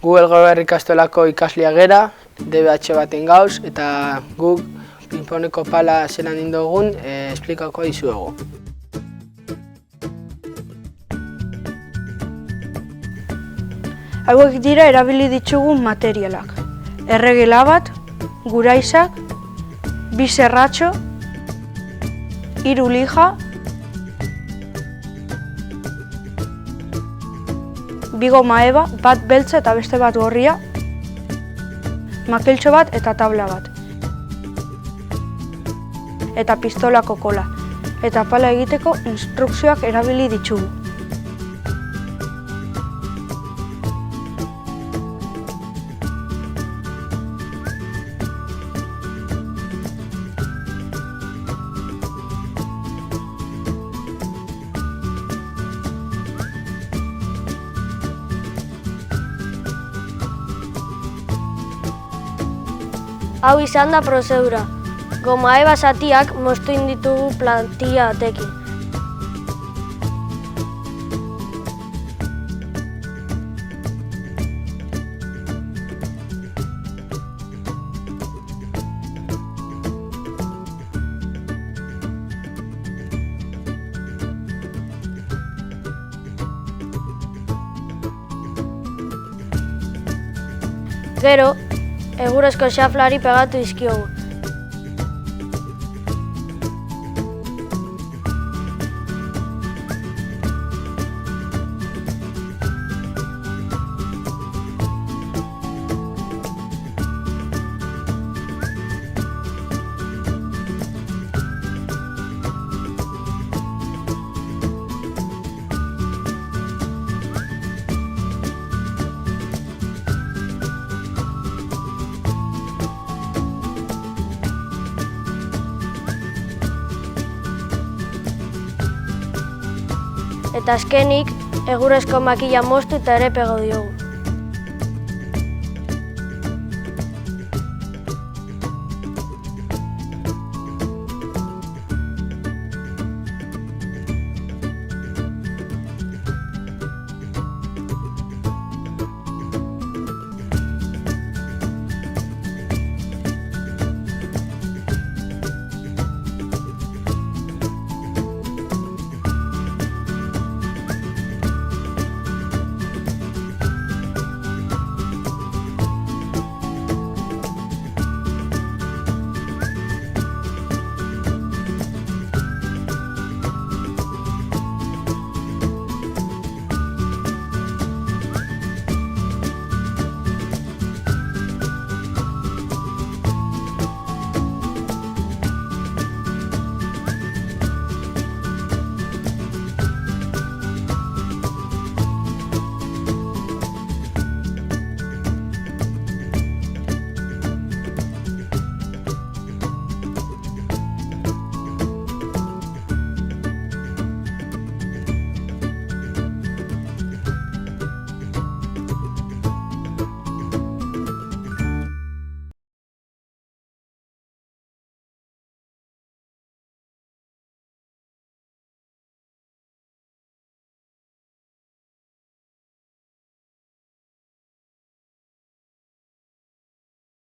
Google Goberri ikastolako ikaslia gera, DBH baten gauz, eta guk pingponeko pala zelan indogun esplikako dizuegu. Hauek dira erabili ditugun materialak. Erregela bat, guraisak, 2 zerratxo, 3 lija, 2 goma eba, bat beltza eta beste bat gorria, makeltxo bat eta tabla bat. Eta pistolako kola. Eta pala egiteko instrukzioak erabili ditugu. Hau izan da prozedura. Goma eba zatiak moztu ditugu plantilla batekin. Gero, egurrezko xaflari pegatu dizkiogu. Eta azkenik, egurrezko makila moztu eta ere pego diogu.